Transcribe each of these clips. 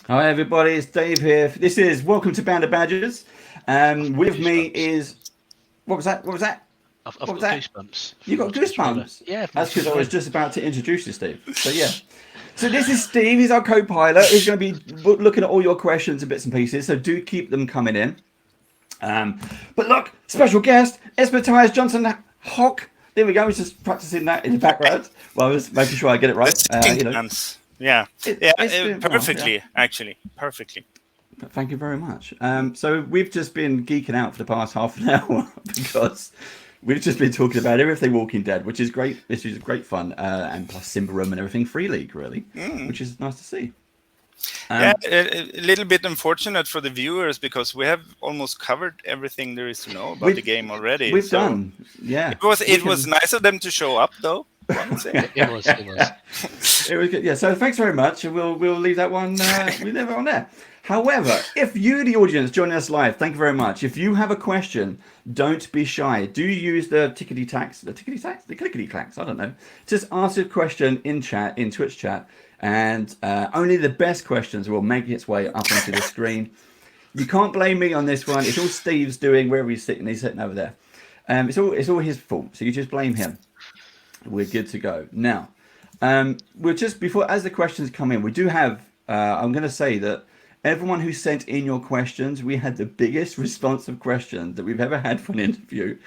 Hi everybody, it's Dave here. This is Welcome to Band of Badgers. I've got With me goosebumps. is what was that? What was that? I've What was got that? goosebumps You from got watching the trailer. goosebumps. Yeah, from That's watching because the I was trailer. just about to introduce you, Steve. So yeah. So this is Steve. He's our co-pilot. He's going to be looking at all your questions and bits and pieces. So do keep them coming in. Um, but look, special guest, Matthias Johnson Hock. There we go. He's just practicing that in the background. Well, I was making sure I get it The right. second chance. Yeah, It's been well, yeah. perfectly, actually, perfectly. Thank you very much. So we've just been geeking out for the past half an hour because we've just been talking about everything Walking Dead, which is great. This is great fun, and plus Simba Room and everything Free League, really, Mm. which is nice to see. Yeah, Um, a little bit unfortunate for the viewers because we have almost covered everything there is to know about the we've game already. we've So done, yeah. We it was can. nice of them to show up, though. I would say. It was. It was. It was good. Yeah. So thanks very much, and we'll leave that one. We leave it on there. However, if you, the audience, joining us live, thank you very much. If you have a question, don't be shy. Do use the the clickety clacks. I don't know. Just ask a question in chat, in Twitch chat, and only the best questions will make its way up onto the screen. You can't blame me on this one. It's all Steve's doing wherever he's sitting. He's sitting over there. It's all his fault. So you just blame him. We're good to go now. We're just before as the questions come in, we do have. I'm going to say that everyone who sent in your questions, we had the biggest response of questions that we've ever had for an interview,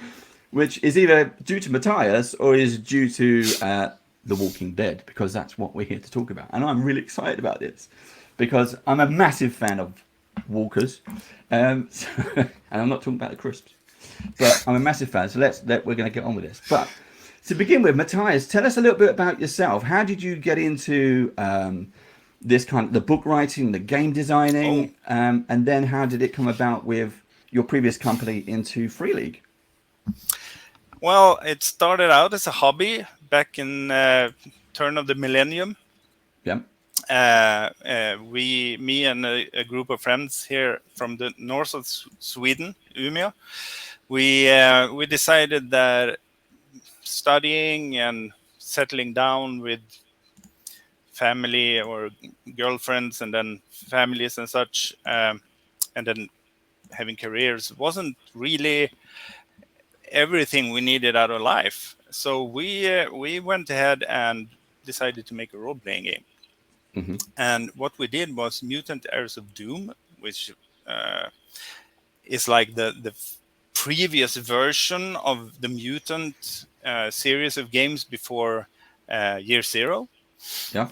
which is either due to Matthias or is due to The Walking Dead, because that's what we're here to talk about. And I'm really excited about this because I'm a massive fan of walkers, so, and I'm not talking about the crisps, but I'm a massive fan. So we're going to get on with this. But to begin with, Matthias, tell us a little bit about yourself. How did you get into this kind of the book writing, the game Oh, designing, and then how did it come about with your previous company into Free League? well, it started out as a hobby back in turn of the millennium. Yeah. Me and a group of friends here from the north of Sweden, Umeå, we decided that studying and settling down with family or girlfriends and then families and such, and then having careers wasn't really everything we needed out of life. So we went ahead and decided to make a role playing game. Mm-hmm. And what we did was Mutant Heirs of Doom, which uh, is like the previous version of the Mutant series of games before Year Zero, Yeah.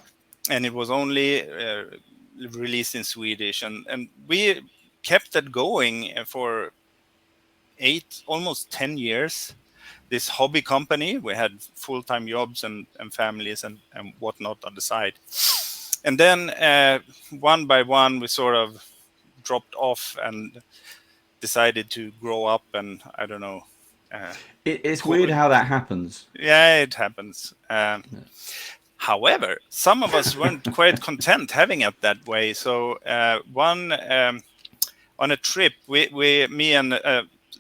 and it was only released in Swedish, and we kept that going for almost 10 years. This hobby company, we had full-time jobs and families and whatnot on the side, and then one by one we sort of dropped off and decided to grow up, and I don't know. Uh, It's weird how that happens. yeah, it happens. However, some of us weren't quite content having it that way. So one on a trip, me and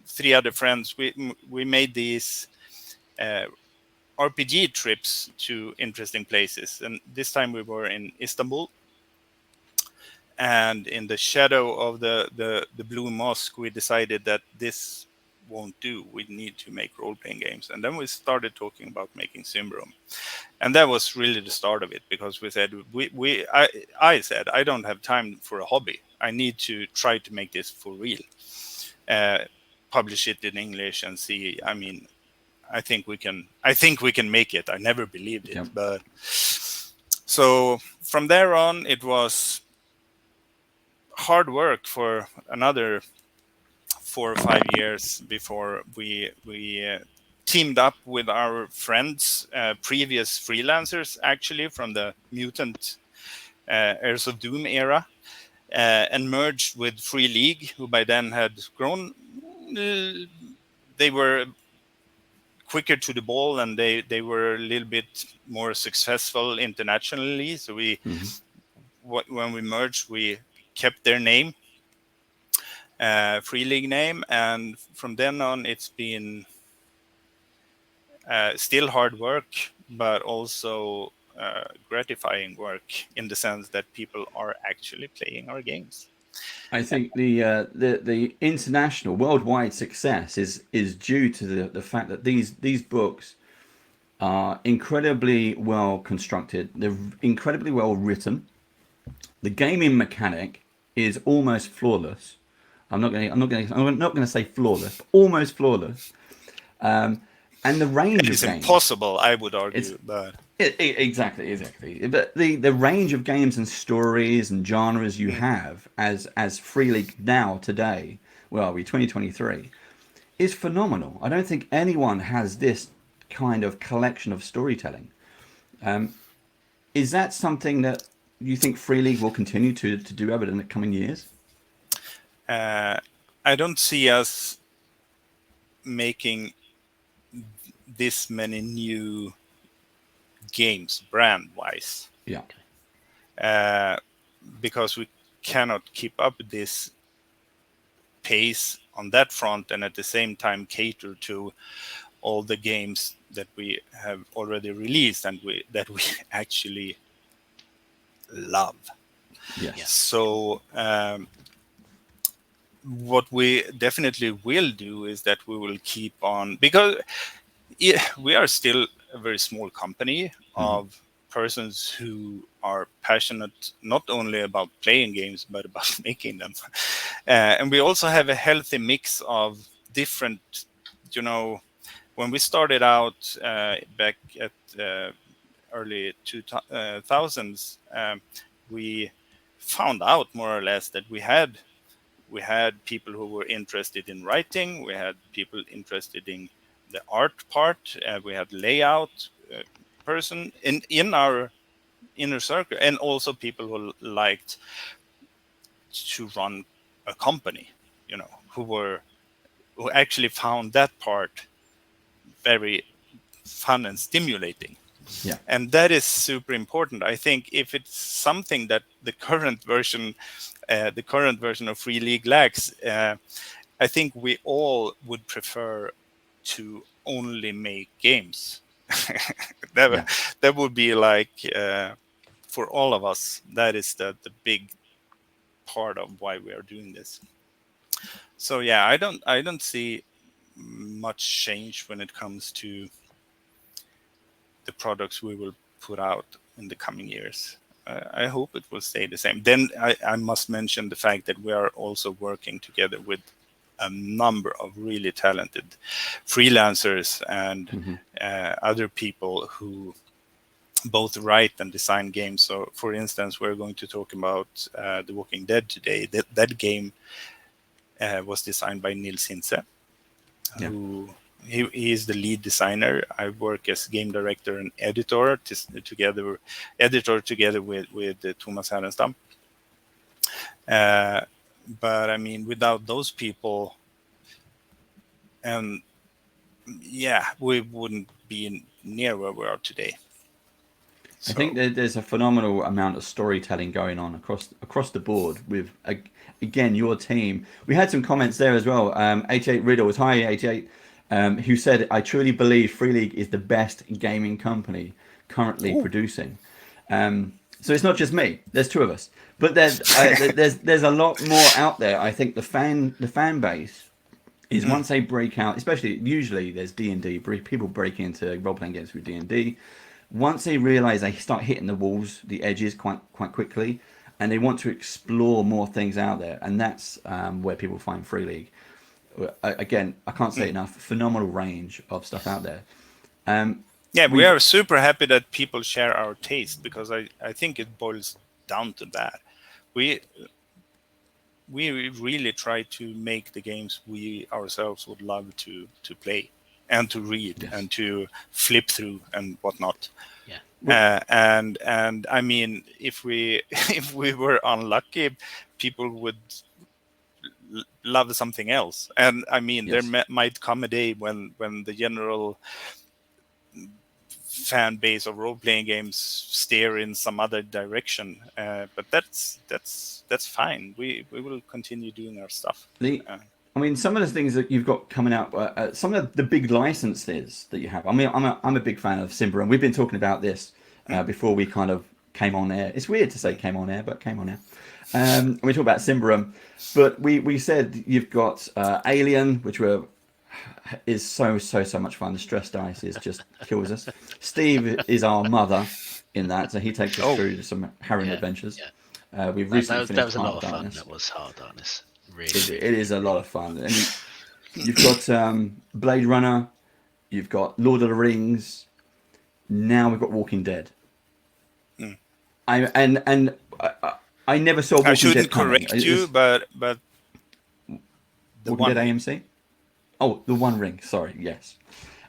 three other friends, we made these uh, RPG trips to interesting places, and this time we were in Istanbul. And in the shadow of the Blue Mosque, we decided that this won't do. We need to make role playing games, and then we started talking about making Symbrom, and that was really the start of it because we said I said I don't have time for a hobby. I need to try to make this for real. Uh, Publish it in English and see. I mean, I think we can. I think we can make it. I never believed it, Yeah. but so from there on, it was hard work for another 4 or 5 years before we teamed up with our friends, previous freelancers actually from the Mutant Heirs of Doom era, and merged with Free League, who by then had grown. They were quicker to the ball and they were a little bit more successful internationally. So Mm-hmm. when we merged, we kept their name, Free League name, and from then on, it's been still hard work, but also gratifying work in the sense that people are actually playing our games. I think the international worldwide success is due to the fact that these books are incredibly well constructed. They're incredibly well written. The gaming mechanic is almost flawless. I'm not going to say flawless, but almost flawless. And the range It of is games, impossible, I would it's argue, but exactly. But the range of games and stories and genres you have as Free League now today, well, we 2023, is phenomenal. I don't think anyone has this kind of collection of storytelling. Is that something that you think Free League will continue to do over the coming years? uh, I don't see us making this many new games brand wise, Yeah, uh, because we cannot keep up this pace on that front and at the same time cater to all the games that we have already released and that we actually love. yes, Yeah. So what we definitely will do is that we will keep on, because we are still a very small company of persons who are passionate not only about playing games but about making them. And we also have a healthy mix of different, you know, when we started out back at early 2000s, we found out more or less that we had people who were interested in writing, we had people interested in the art part, we had layout person in our inner circle, and also people who liked to run a company, who actually found that part very fun and stimulating. yeah. And that is super important. I think if it's something that the current version of Free League lacks, I think we all would prefer to only make games. that Yeah. that would be like, for all of us, that is the big part of why we are doing this. So yeah, I don't see much change when it comes to the products we will put out in the coming years. I hope it will stay the same. Then I must mention the fact that we are also working together with a number of really talented freelancers and other people who both write and design games. So, for instance, we're going to talk about The Walking Dead today. That game was designed by Nils Hintze, Yeah. who he is the lead designer. I work as game director and editor together with Thomas Härenstam. But I mean, without those people, and yeah, we wouldn't be near where we are today. I think So there's a phenomenal amount of storytelling going on across the board with again your team. We had some comments there as well. 88 Riddles, hi 88, who said, "I truly believe Free League is the best gaming company currently Ooh. producing." So it's not just me. There's two of us, but there's a lot more out there. I think the fan base is once they break out, especially usually there's D&D, people break into role playing games with D&D. Once they realize they start hitting the walls, the edges quite quickly, and they want to explore more things out there, and that's where people find Free League. Again, I can't say enough. Phenomenal range of stuff out there. yeah, we We've are super happy that people share our taste, because I think it boils down to that. We we really try to make the games we ourselves would love to play and to read yes. and to flip through and whatnot. Yeah. And I mean, if we if we were unlucky, people would love something else. And I mean, there Yes. might come a day when the general fan base of role playing games steer in some other direction. But that's fine. We will continue doing our stuff. The Uh, I mean, some of the things that you've got coming out, some of the big licenses that you have. I mean, I'm a big fan of Simba, and we've been talking about this before we kind of came on air. It's weird to say came on air, but came on air. And we talked about Symbaroum, but we said you've got Alien, which is so much fun. The stress dice is just kills us. Steve is our mother in that, so he takes us through some harrowing adventures. We've recently finished that was a Heart lot of of fun. Darkness. That was Heart of Darkness. It is a lot of fun. And you've got Blade Runner, you've got Lord of the Rings. Now we've got Walking Dead. I never saw Walking I shouldn't Dead coming. correct you, but Walking Dead AMC. Oh, the One Ring. Sorry, yes.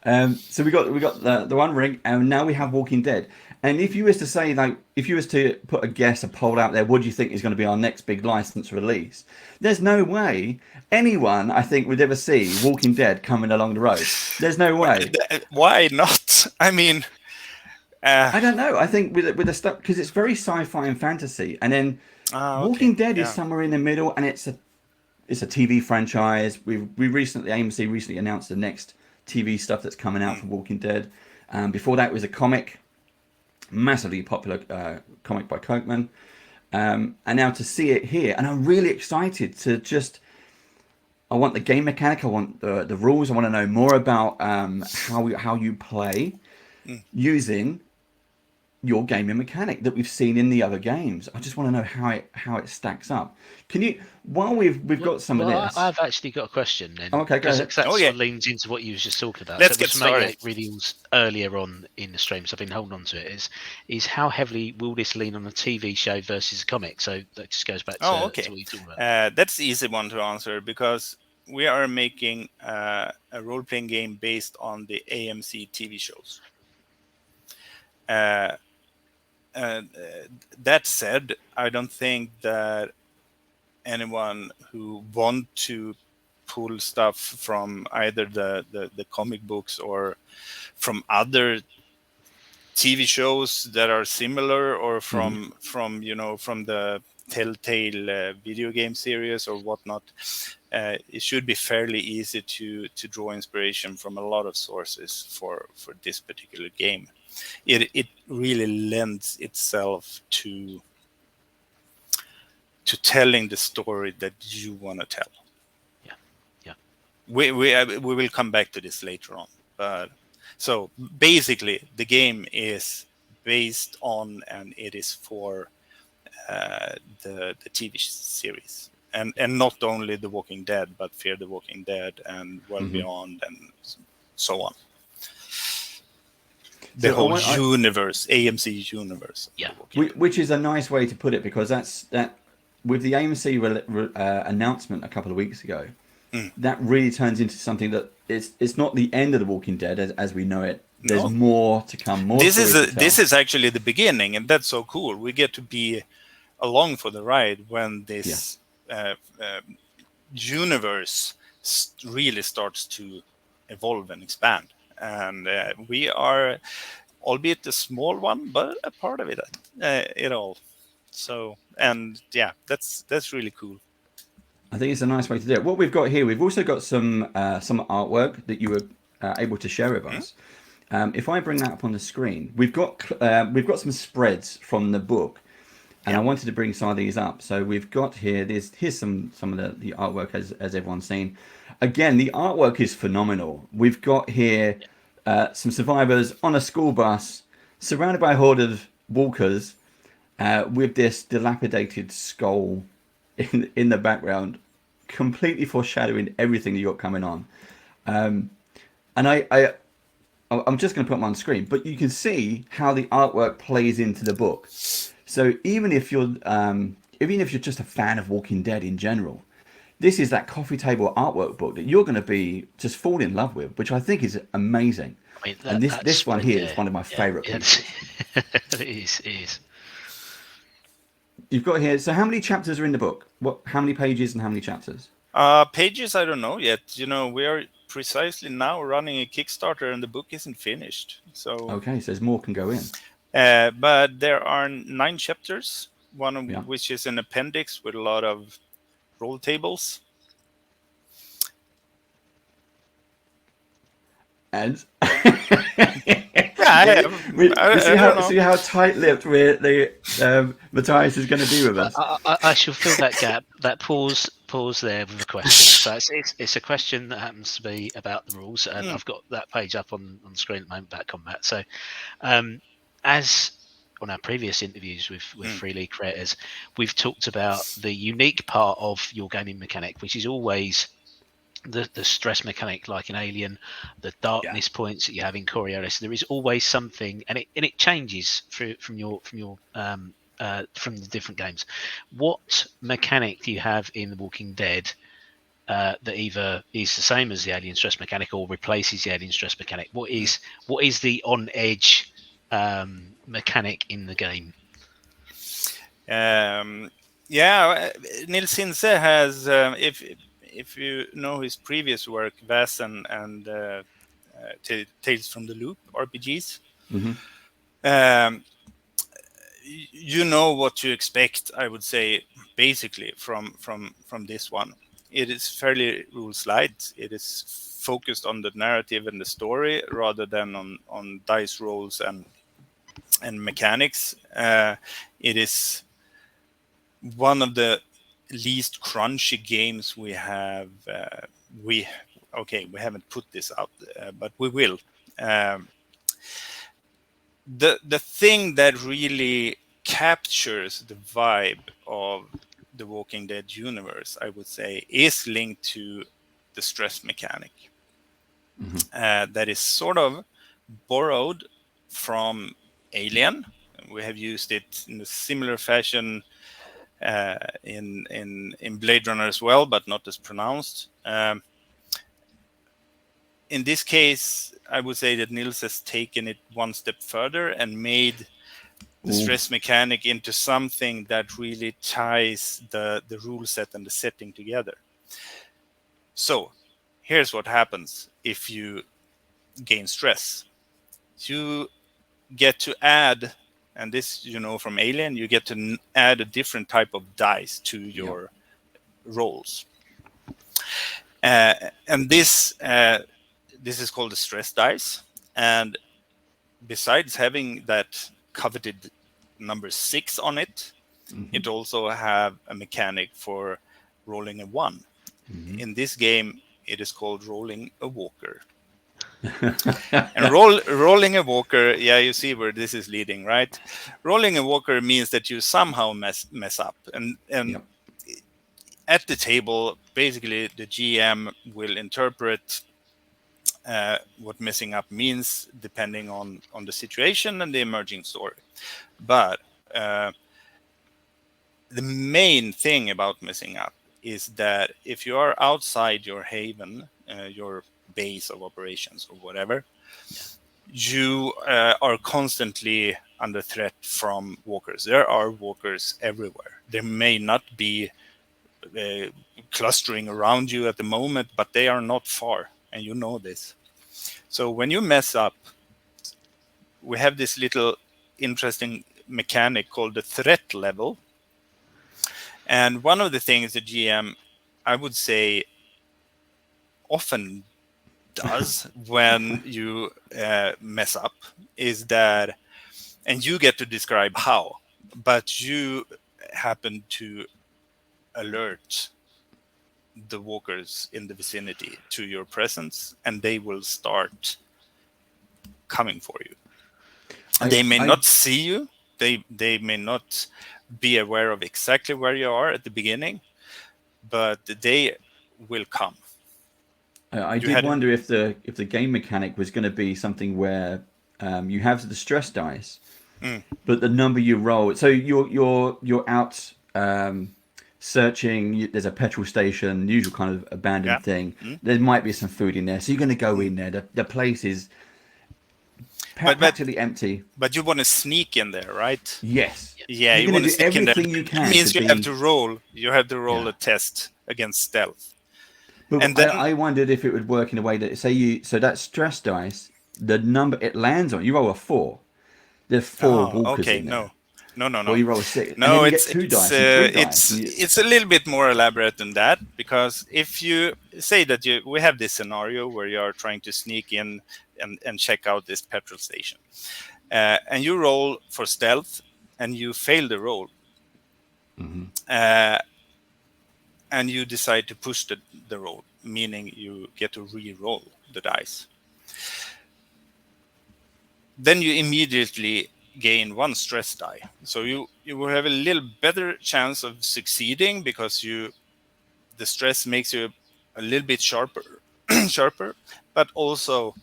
So we got the One Ring, and now we have Walking Dead. And if you was to say, like, if you was to put a guess, a poll out there, what do you think is going to be our next big license release? There's no way anyone, I think, would ever see Walking Dead coming along the road. There's no way. Why not? I mean, I don't know. I think with the stuff, because it's very sci-fi and fantasy, and then Walking Dead is somewhere in the middle, and it's a TV franchise. We recently, AMC recently announced the next TV stuff that's coming out for Walking Dead. Before that was a comic, massively popular comic by Kirkman, and now to see it here, and I'm really excited to just. I want the game mechanic. I want the rules. I want to know more about how you play using your gaming mechanic that we've seen in the other games. I just want to know how it stacks up. Can you, while we've got some of this, I've actually got a question then. Okay, go ahead. That sort of leans into what you was just talking about. Let's so get started. Readings earlier on in the stream, so I've been holding on to it. Is how heavily will this lean on a TV show versus a comic? So that just goes back to, to what you talking about. That's the easy one to answer, because we are making a role-playing game based on the AMC TV shows. That said, I don't think that anyone who want to pull stuff from either the comic books or from other TV shows that are similar, or from the Telltale video game series or whatnot, it should be fairly easy to draw inspiration from a lot of sources for this particular game. It really lends itself to telling the story that you want to tell. Yeah. We will come back to this later on, but so basically the game is based on, and it is for the TV series, and not only The Walking Dead, but Fear the Walking Dead and World Beyond and so on. The whole universe, AMC universe. Yeah. Which is a nice way to put it, because that with the AMC announcement a couple of weeks ago, that really turns into something that it's not the end of The Walking Dead as we know it. There's more to come. This is actually the beginning, and that's so cool. We get to be along for the ride when this universe really starts to evolve and expand. And we are, albeit a small one, but a part of it all. So, and yeah, that's really cool. I think it's a nice way to do it. What we've got here, we've also got some artwork that you were able to share with us. If I bring that up on the screen, we've got some spreads from the book, and I wanted to bring some of these up. So we've got here's some of the artwork as everyone's seen. Again, the artwork is phenomenal. We've got here some survivors on a school bus, surrounded by a horde of walkers, with this dilapidated skull in the background, completely foreshadowing everything you got coming on. And I'm just going to put them on screen, but you can see how the artwork plays into the book. So even if you're just a fan of Walking Dead in general, this is that coffee table artwork book that you're going to be just fall in love with, which I think is amazing. I mean, and this one here is one of my favorite pieces. It is. You've got here. So how many chapters are in the book? How many pages and how many chapters? Pages, I don't know yet. We are precisely now running a Kickstarter, and the book isn't finished. So okay, so there's more can go in. But there are 9 chapters. One of which is an appendix with a lot of roll tables. And See how tight-lipped Matthias is going to be with us. I shall fill that gap, that pause there with a question. So it's a question that happens to be about the rules, and I've got that page up on the screen at the moment about combat. So, as on our previous interviews with Free League creators, we've talked about the unique part of your gaming mechanic, which is always the stress mechanic, like in Alien, the darkness points that you have in Coriolis. There is always something, and it changes from the different games. What mechanic do you have in The Walking Dead that either is the same as the Alien stress mechanic or replaces the Alien stress mechanic? What is the on edge mechanic in the game? Nils Hinze has, if you know his previous work, Vass and Tales from the Loop RPGs, you know what to expect, I would say, basically from this one. It is fairly rules light. It is focused on the narrative and the story rather than on dice rolls and mechanics. It is one of the least crunchy games we have. We haven't put this out, but we will. The thing that really captures the vibe of the Walking Dead universe, I would say, is linked to the stress mechanic. That is sort of borrowed from Alien. We have used it in a similar fashion in Blade Runner as well, but not as pronounced. In this case, I would say that Nils has taken it one step further and made the stress mechanic into something that really ties the rule set and the setting together. So here's what happens if you gain stress. You get to add, and this, from Alien, you get to add a different type of dice to your rolls. And this is called the stress dice. And besides having that coveted number 6 on it, it also have a mechanic for rolling a 1. In this game, it is called rolling a walker. And rolling a walker, you see where this is leading, right? Rolling a walker means that you somehow mess up, and at the table, basically the GM will interpret what messing up means depending on the situation and the emerging story. But the main thing about messing up is that if you are outside your haven, your base of operations or whatever, you are constantly under threat from walkers. There are walkers everywhere. There may not be clustering around you at the moment, but they are not far, and you know this. So when you mess up, we have this little interesting mechanic called the threat level. And one of the things the GM, I would say, often does when you mess up is that, and you get to describe how, but you happen to alert the walkers in the vicinity to your presence, and they will start coming for you. They may not see you. They may not be aware of exactly where you are at the beginning, but they will come. I did wonder if the game mechanic was going to be something where you have the stress dice, but the number you roll. So you're out searching. There's a petrol station, usual kind of abandoned thing. There might be some food in there, so you're going to go in there. The place is practically empty. But you want to sneak in there, right? Yes. Yeah, you want to sneak in there. You can. It means you have to roll. You have to roll a test against stealth. But and then, I wondered if it would work in a way that so that stress dice, the number it lands on, you roll a 4. There's 4 walkers in there. No. Or you roll a 6. No, it's 2 dice and 3 dice. It's a little bit more elaborate than that, because if you say that we have this scenario where you are trying to sneak in and check out this petrol station. And you roll for stealth, and you fail the roll. And you decide to push the roll, meaning you get to re-roll the dice. Then you immediately gain 1 stress die. So you will have a little better chance of succeeding because the stress makes you a little bit sharper, but also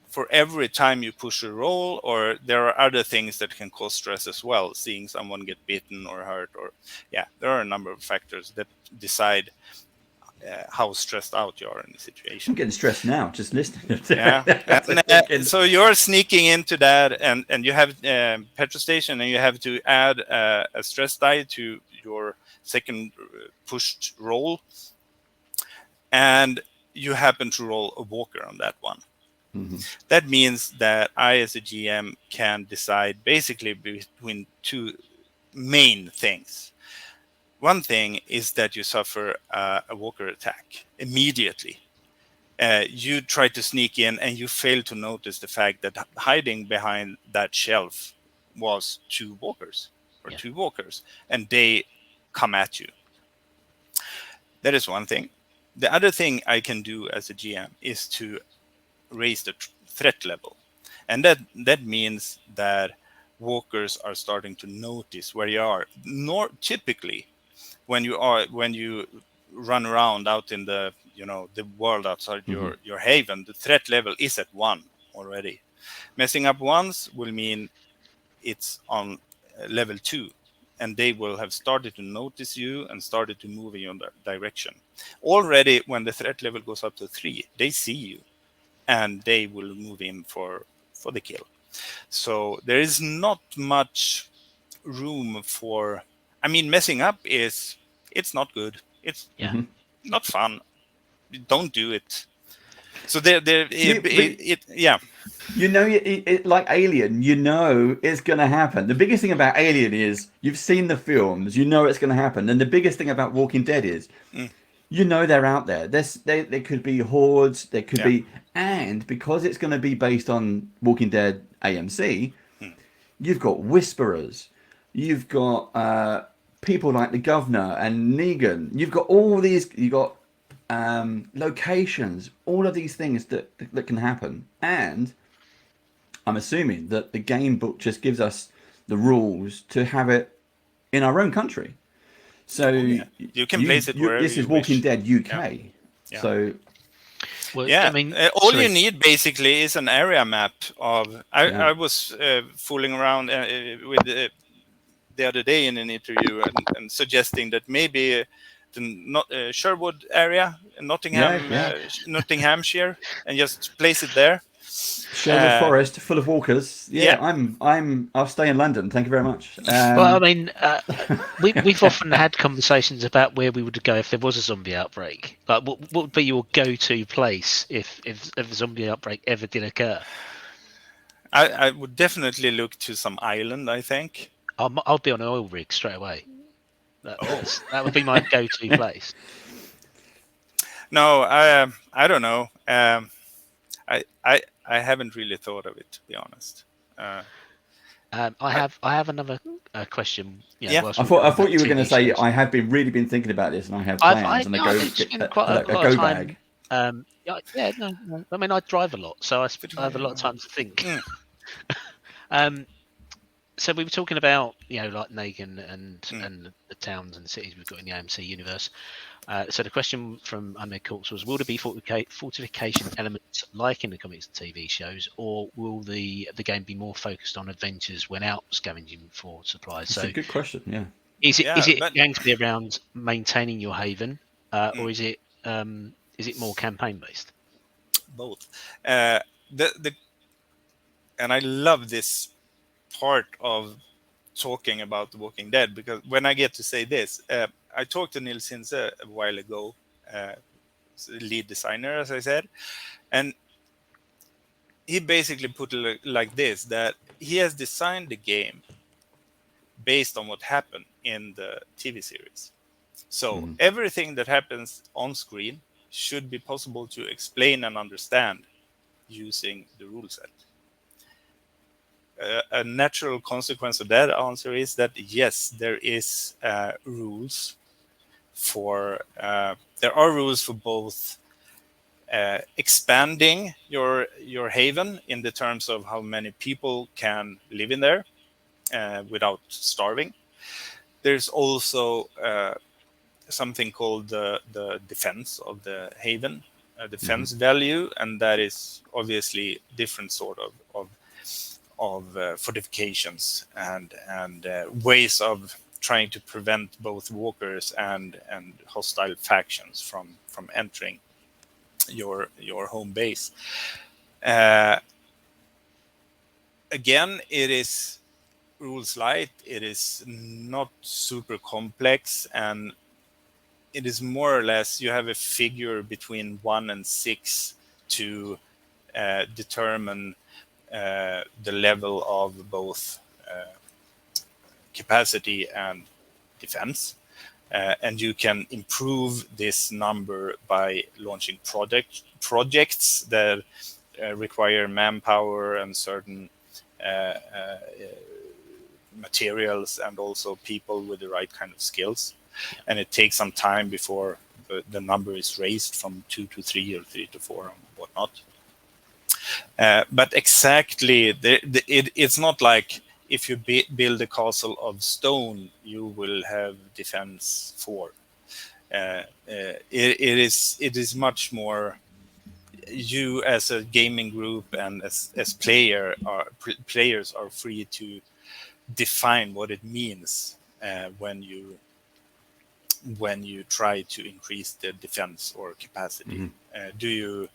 for every time you push a roll, or there are other things that can cause stress as well, seeing someone get bitten or hurt, or there are a number of factors that decide how stressed out you are in the situation. I'm getting stressed now just listening. And so you're sneaking into that, and you have petrol station, and you have to add a stress die to your second pushed roll, and you happen to roll a walker on that one. That means that I, as a GM, can decide basically between 2 main things. One thing is that you suffer a walker attack immediately. You try to sneak in, and you fail to notice the fact that hiding behind that shelf was 2 walkers, and they come at you. That is one thing. The other thing I can do as a GM is to raise the threat level, and that means that walkers are starting to notice where you are. Typically, when you run around out in the the world outside your haven, the threat level is at 1 already. Messing up once will mean it's on level 2, and they will have started to notice you and started to move in your direction. Already, when the threat level goes up to 3, they see you, and they will move in for the kill. So there is not much room for. I mean, messing up it's not good. It's not fun. Don't do it. So like Alien, it's going to happen. The biggest thing about Alien is you've seen the films, it's going to happen. And the biggest thing about Walking Dead is they're out there. There could be hordes, there could be, and because it's going to be based on Walking Dead AMC, you've got whisperers, you've got people like the governor and Negan, you've got all these, you've got locations, all of these things that can happen. And I'm assuming that the game book just gives us the rules to have it in our own country. So you can place it wherever this is you Walking wish. Dead UK. So I mean, all you need basically is an area map of. I was fooling around with the other day in an interview and suggesting that maybe the Sherwood area, Nottinghamshire, and just place it there. Sherwood Forest, full of walkers. I'll stay in London. Thank you very much. Well, I mean, we've often had conversations about where we would go if there was a zombie outbreak. Like, what would be your go-to place if a zombie outbreak ever did occur? I would definitely look to some island, I think. I'll be on an oil rig straight away. That would be my go-to place. No, I don't know. I haven't really thought of it, to be honest. I have another question. I thought you were going to say I have really been thinking about this, and I have plans, and a go bag. No. I mean, I drive a lot, so I have a lot of time to think. So we were talking about like Negan and the towns and the cities we've got in the AMC universe. So the question from Ahmed Courts was: will there be fortification elements like in the comics and TV shows, or will the game be more focused on adventures when out scavenging for supplies? That's a good question. Yeah. Is it going to be around maintaining your haven, or is it more campaign based? Both. And I love this part of talking about The Walking Dead, because when I get to say this, I talked to Neil Sinse a while ago, lead designer, as I said, and he basically put it like this, that he has designed the game based on what happened in the TV series. So everything that happens on screen should be possible to explain and understand using the rule set? A natural consequence of that answer is that yes, there is rules for there are rules for both expanding your haven in the terms of how many people can live in there without starving. There's also something called the defense of the haven, defense value, and that is obviously different sort of fortifications and ways of trying to prevent both walkers and hostile factions from entering your home base. Again, it is rules light. It is not super complex, and it is more or less you have a figure between 1 and 6 to determine the level of both capacity and defense. And you can improve this number by launching projects that require manpower and certain materials, and also people with the right kind of skills. And it takes some time before the number is raised from 2 to 3 or 3 to 4 and whatnot. But exactly, it's not like if you build a castle of stone, you will have defense 4. It is much more. You as a gaming group and as players are free to define what it means when you try to increase the defense or capacity. Do you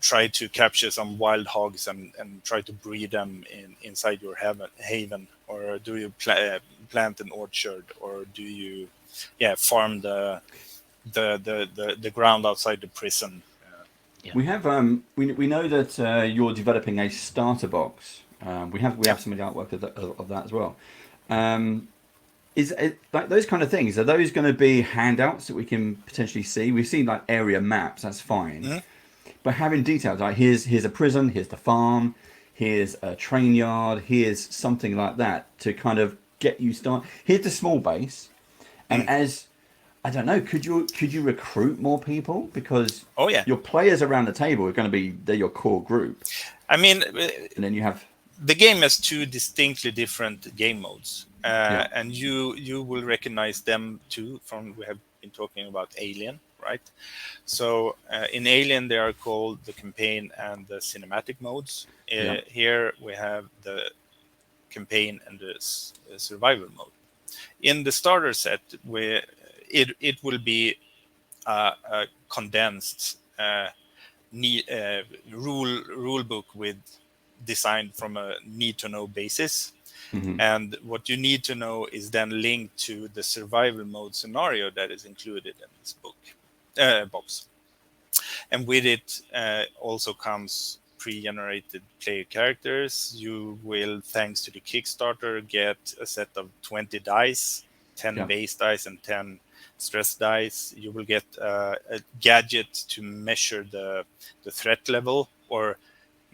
try to capture some wild hogs and try to breed them inside your haven, or do you plant an orchard, or do you farm the ground outside the prison? We have we know that you're developing a starter box. We have some of the artwork of that as well. Is it, like those kind of things, are those going to be handouts that we can potentially see? We've seen like area maps, that's fine. But having details like here's a prison, here's the farm, here's a train yard, here's something like that to kind of get you started. Here's the small base, and as I don't know, could you recruit more people, because your players around the table are going to be, they're your core group. I mean, and then you have the game has 2 distinctly different game modes, and you will recognize them too from we have been talking about Alien, right? So in Alien they are called the campaign and the cinematic modes. Here we have the campaign and the survival mode. In the starter set, it will be a condensed rule book with designed from a need to know basis. And what you need to know is then linked to the survival mode scenario that is included in this box. And with it also comes pre-generated player characters. You will, thanks to the Kickstarter, get a set of 20 dice, 10 base dice and 10 stress dice. You will get a gadget to measure the threat level, or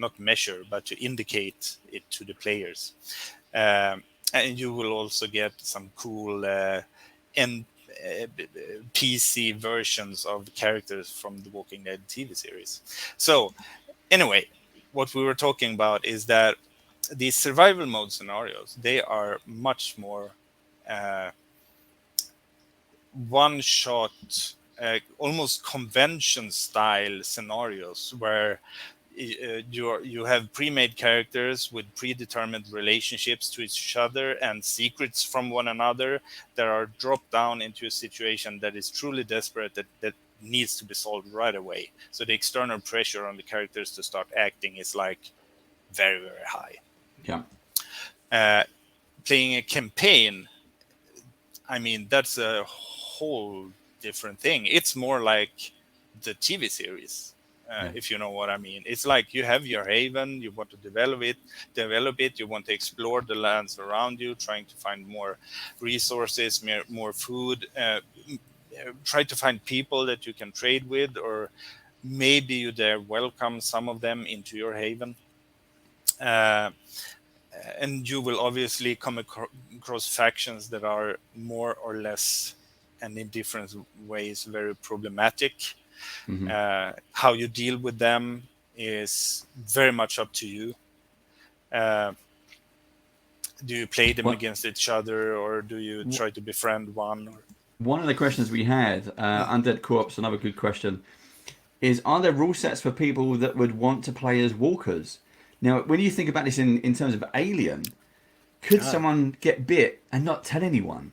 not measure, but to indicate it to the players. And you will also get some cool PC versions of characters from the Walking Dead TV series. So anyway, what we were talking about is that these survival mode scenarios, they are much more one-shot, almost convention style scenarios where you have pre-made characters with predetermined relationships to each other and secrets from one another that are dropped down into a situation that is truly desperate, that needs to be solved right away. So the external pressure on the characters to start acting is like very, very high. Playing a campaign, I mean, that's a whole different thing. It's more like the TV series. If you know what I mean. It's like you have your haven, you want to develop it, you want to explore the lands around you, trying to find more resources, more food, try to find people that you can trade with, or maybe you dare welcome some of them into your haven. Uh, and you will obviously come across factions that are more or less, and in different ways, very problematic. Hmm. How you deal with them is very much up to you. Uh, do you play them What against each other, or do you try to befriend one? Or one of the questions we had, Undead Co-op's another good question, is are there rule sets for people that would want to play as walkers? Now, when you think about this in terms of Alien, could Ah, someone get bit and not tell anyone,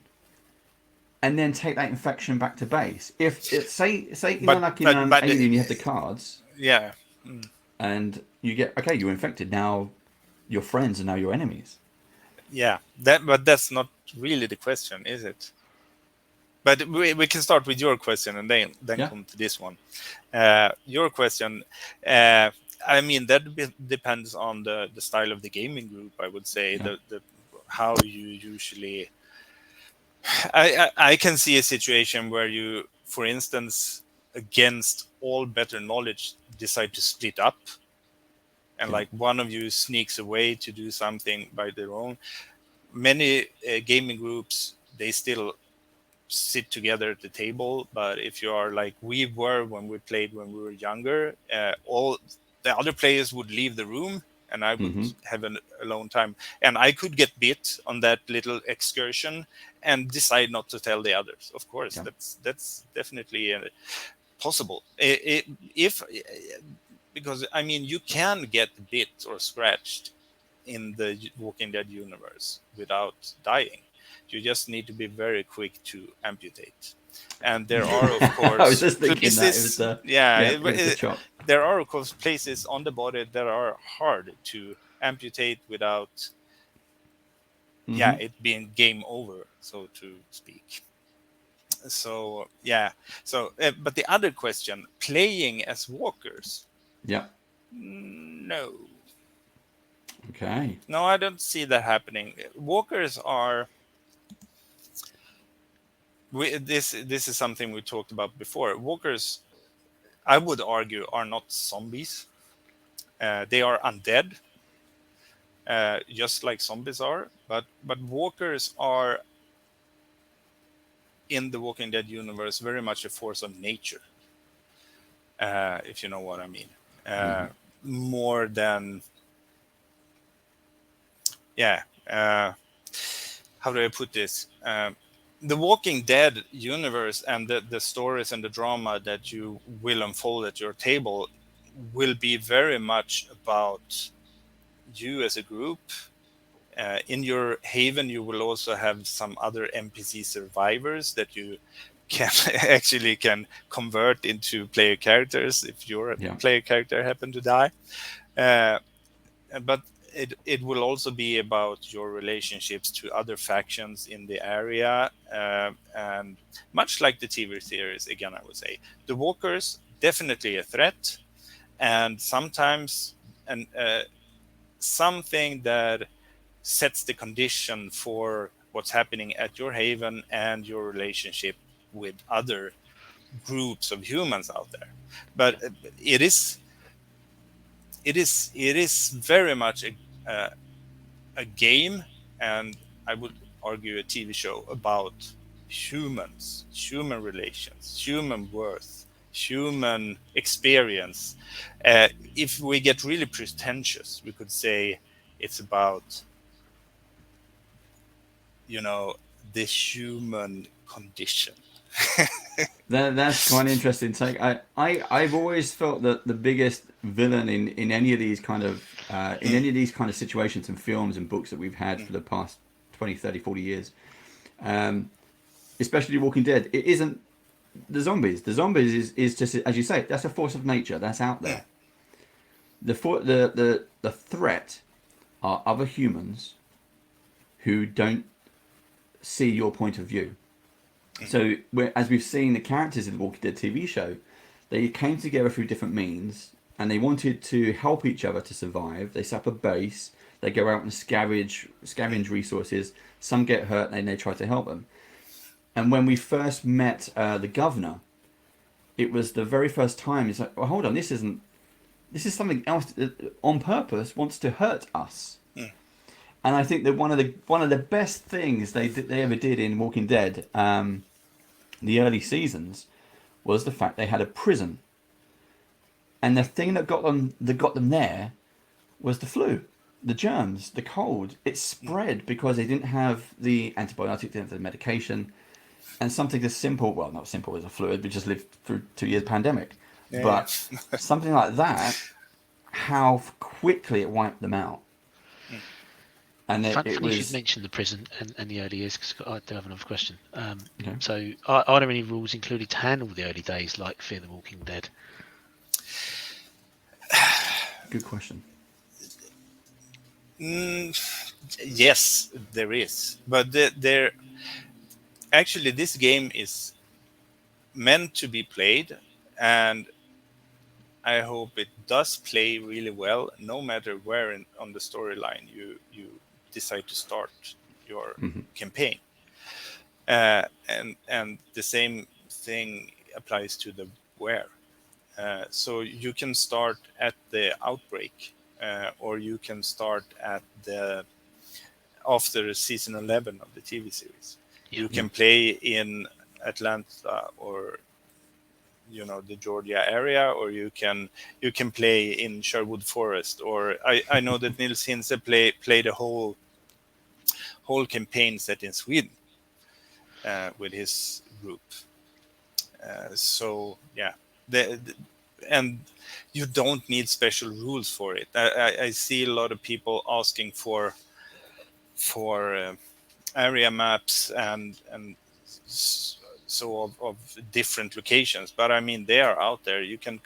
and then take that infection back to base? If it, say you know, but like in but but Alien, you have the cards, yeah, and you get okay, you're infected now. Your friends are now your enemies. yeah. But that's not really the question, is it? But we can start with your question and then Yeah, come to this one. Your question, I mean, that depends on the style of the gaming group. I would say yeah. the how you usually. I can see a situation where you, for instance, against all better knowledge, decide to split up, and Yeah. like one of you sneaks away to do something by their own. Many gaming groups, they still sit together at the table, but if you are like we were when we played when we were younger, all the other players would leave the room and I would Hmm. have an alone time, and I could get bit on that little excursion and decide not to tell the others. Of course, Yeah. that's definitely possible. If because I mean, you can get bit or scratched in the Walking Dead universe without dying. You just need to be very quick to amputate. And there are, of I was course, just thinking that it was places. the Yeah, yeah, it was the chop. there are, of course, places on the body that are hard to amputate without, yeah, Hmm. it being game over, so to speak. So yeah. So, but the other question, playing as walkers, Yeah. no. Okay. No, I don't see that happening. Walkers are this is something we talked about before. Walkers, I would argue, are not zombies. They are undead, just like zombies are. But walkers are in the Walking Dead universe very much a force of nature, if you know what I mean. Hmm. Uh, More than yeah. How do I put this? The Walking Dead universe and the stories and the drama that you will unfold at your table will be very much about you as a group. In your haven, you will also have some other NPC survivors that you can actually can convert into player characters if your Yeah. player character happen to die. Uh, but it will also be about your relationships to other factions in the area, and much like the TV series, again, I would say the walkers definitely a threat, and sometimes and something that sets the condition for what's happening at your haven and your relationship with other groups of humans out there. But it is very much a game, and I would argue a TV show about humans, human relations, human worth, human experience. If we get really pretentious, we could say it's about, you know, the human condition. That's quite an interesting take. I've always felt that the biggest villain in any of these kind of in any of these kind of situations and films and books that we've had for the past 20, 30, 40 years, um, especially Walking Dead, it isn't the zombies. The zombies is just, as you say, that's a force of nature that's out there. The threat are other humans who don't see your point of view. So, as we've seen, the characters in the Walking Dead TV show, they came together through different means, and they wanted to help each other to survive. They set up a base. They go out and scavenge resources. Some get hurt, and they try to help them. And when we first met the governor, it was the very first time. It's like, well, hold on, this isn't. This is something else that on purpose wants to hurt us. Mm. And I think that one of the best things they ever did in Walking Dead, the early seasons, was the fact they had a prison. And the thing that got them there was the flu, the germs, the cold. It spread because they didn't have the antibiotic, didn't have the medication, and something as simple, well, not simple as a flu, we just lived through 2 years pandemic, Yeah. but something like that, how quickly it wiped them out. Mm. And it Funny you should was, mention the prison and the early years, because I do have another question. okay. So, are there any rules included to handle the early days, like Fear the Walking Dead? Good question. Yes, there is, but there actually this game is meant to be played, and I hope it does play really well, no matter where on the storyline you decide to start your campaign. And the same thing applies to the where. So you can start at the outbreak, or you can start at the after season 11 of the TV series. Yeah. You can play in Atlanta or the Georgia area, or you can play in Sherwood Forest, or I know that Nils Hinze played a whole campaign set in Sweden with his group. So yeah, and you don't need special rules for it. I see a lot of people asking for area maps and so of different locations, but I mean they are out there. You can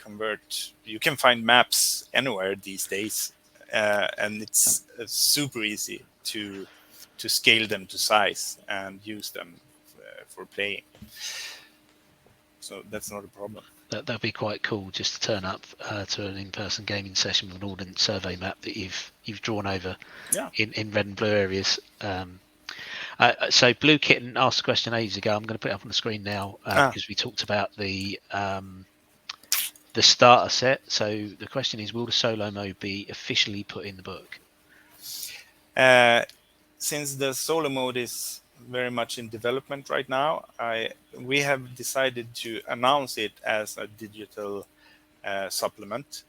find maps anywhere these days, and it's super easy to scale them to size and use them for playing, so that's not a problem. That'd be quite cool, just to turn up to an in-person gaming session with an ordnance survey map that you've drawn over in red and blue areas. So Blue Kitten asked a question ages ago. I'm going to put it up on the screen now because we talked about the starter set. So the question is, will the solo mode be officially put in the book? Since the solo mode is very much in development right now, we have decided to announce it as a digital supplement,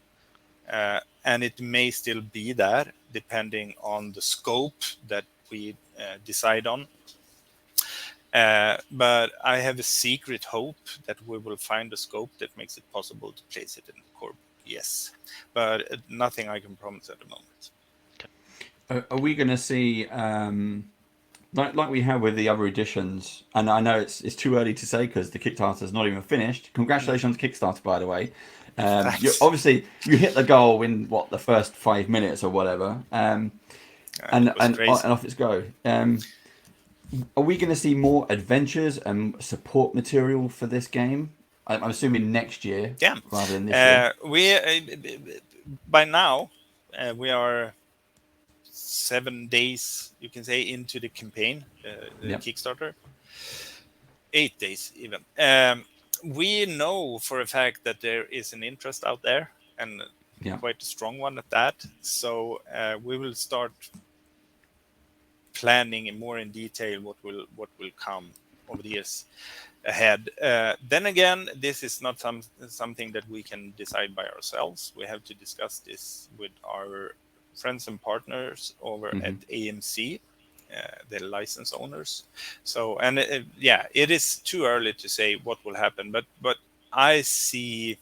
and it may still be there depending on the scope that we decide on. But I have a secret hope that we will find a scope that makes it possible to place it in the core book. Yes, but nothing I can promise at the moment. Are we going to see, like we have with the other editions, and I know it's too early to say because the Kickstarter's not even finished. Congratulations on Kickstarter, by the way. Obviously, you hit the goal in the first 5 minutes or whatever, and off it's go. Are we going to see more adventures and support material for this game? I'm assuming next year, rather than this year. We by now we are 7 days, you can say, into the campaign, the Kickstarter. 8 days even. We know for a fact that there is an interest out there, and quite a strong one at that. So we will start planning more in detail what will come over the years ahead. Then again, this is not something that we can decide by ourselves. We have to discuss this with our friends and partners over at AMC, the license owners. So, and it is too early to say what will happen, but I see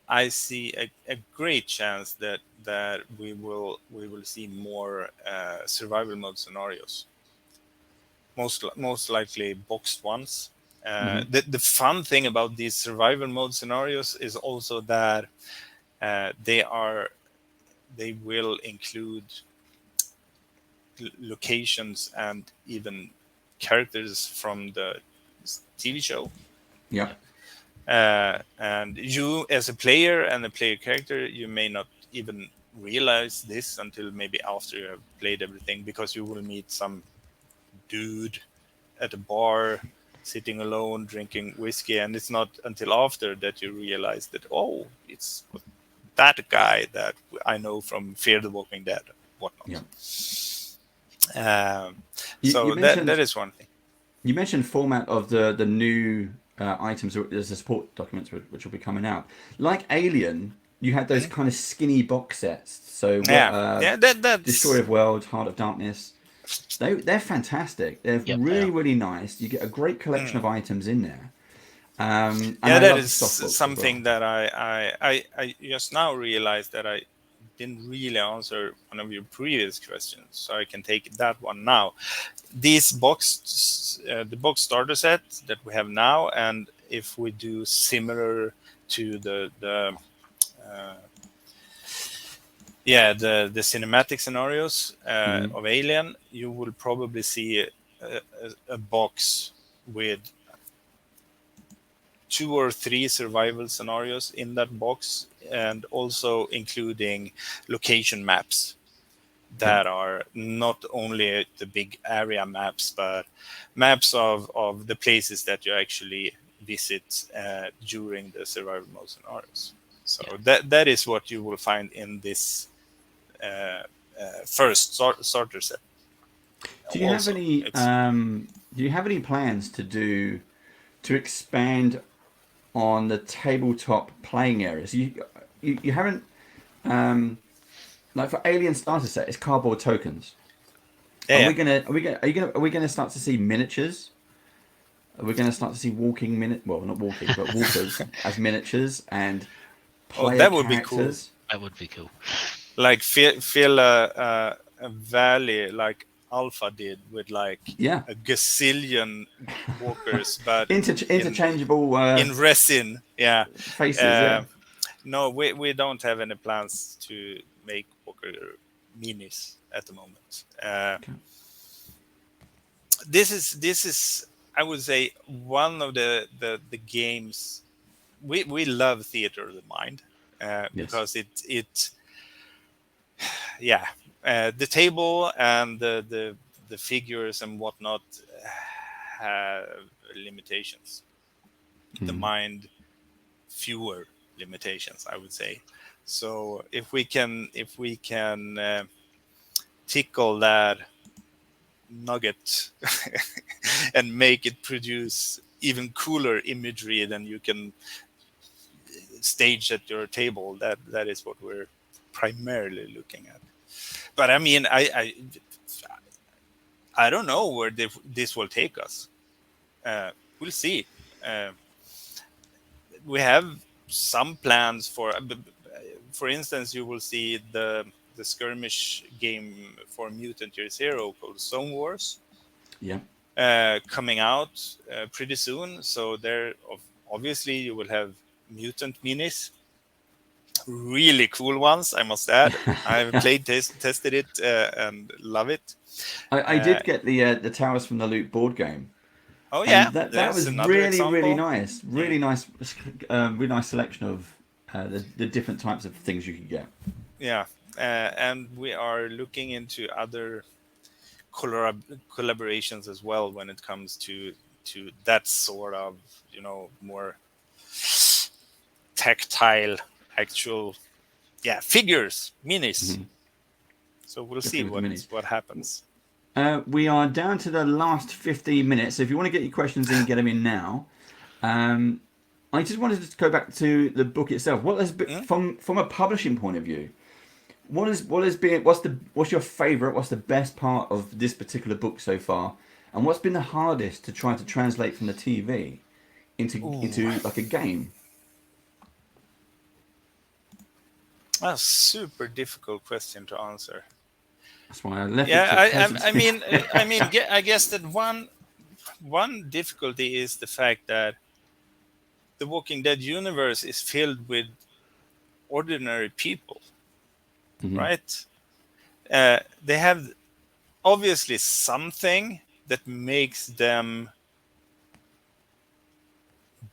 a great chance that we will see more survival mode scenarios. Most likely boxed ones. The fun thing about these survival mode scenarios is also that they will include locations and even characters from the TV show. Yeah. And you, as a player and a player character, you may not even realize this until maybe after you have played everything, because you will meet some dude at a bar sitting alone drinking whiskey, and it's not until after that you realize that, oh, it's that guy that I know from Fear the Walking Dead, whatnot. Yeah. So You that mentioned is one thing. you mentioned format of the new items. There's the support documents which will be coming out. Like Alien, you had those kind of skinny box sets. So That's Destroyer of Worlds, Heart of Darkness. They're fantastic. They're Yep, they really are. really nice. You get a great collection of items in there. And yeah, I that love the is soft books as something well. that I just now realized that I didn't really answer one of your previous questions, so I can take that one now. These the box starter set that we have now, and if we do similar to the cinematic scenarios of Alien, you will probably see a box with 2 or 3 survival scenarios in that box, and also including location maps that are not only the big area maps, but maps of the places that you actually visit during the survival mode scenarios. So that is what you will find in this first starter set. Do you have Also, any do you have any plans to expand on the tabletop playing areas? You haven't like for Alien starter set, it's cardboard tokens. yeah. Are we gonna start to see miniatures? Are we gonna start to see well, not walking, but walkers as miniatures and Oh, player that would be cool. characters? That would be cool. Like fill a valley like Alpha did with like Yeah, a gazillion walkers, but interchangeable in resin. Yeah. faces. Yeah. Uh, no, we don't have any plans to make walker minis at the moment. Okay. This is I would say one of the games we love Theater of the Mind Yes. because it the table and the figures and whatnot have limitations. The mind fewer limitations, I would say. So if we can tickle that nugget and make it produce even cooler imagery than you can stage at your table, that is what we're primarily looking at. But I mean, I don't know where this will take us. We'll see. We have some plans for instance, you will see the skirmish game for Mutant Year Zero called Zone Wars Yeah. coming out pretty soon. So there, obviously, you will have mutant minis, really cool ones, I must add. I've played, tested it, and love it. I did get the Towers from the Loop board game. Oh And yeah, that there's was another really example. nice. Really nice selection of the different types of things you could get. Yeah, and we are looking into other collaborations as well when it comes to that sort of more tactile actual figures, minis. So we'll see Definitely with the minis. what happens. We are down to the last 15 minutes. So if you want to get your questions in, get them in now. I just wanted to go back to the book itself. What has been, from a publishing point of view, what's your favorite? What's the best part of this particular book so far? And what's been the hardest to try to translate from the TV into like a game? A super difficult question to answer. That's why I left Yeah, it to I guess that one difficulty is the fact that the Walking Dead universe is filled with ordinary people, right? They have obviously something that makes them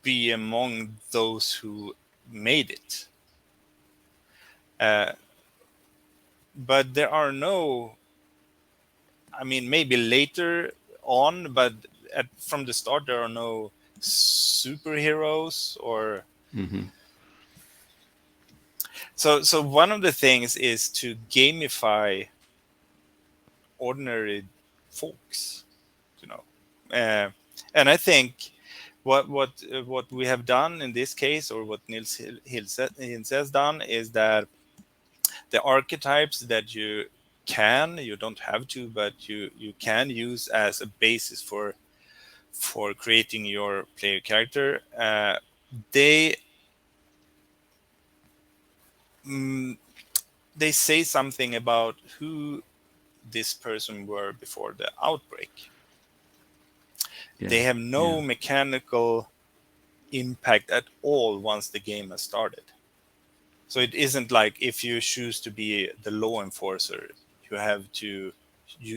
be among those who made it. But there are no, I mean, maybe later on, but from the start there are no superheroes or. So one of the things is to gamify ordinary folks, you know, and I think what we have done in this case, or what Nils Hilse has done, is that the archetypes that you don't have to, but you can use as a basis for creating your player character. They they say something about who this person were before the outbreak. Yeah. They have no mechanical impact at all once the game has started. So it isn't like if you choose to be the law enforcer, you have to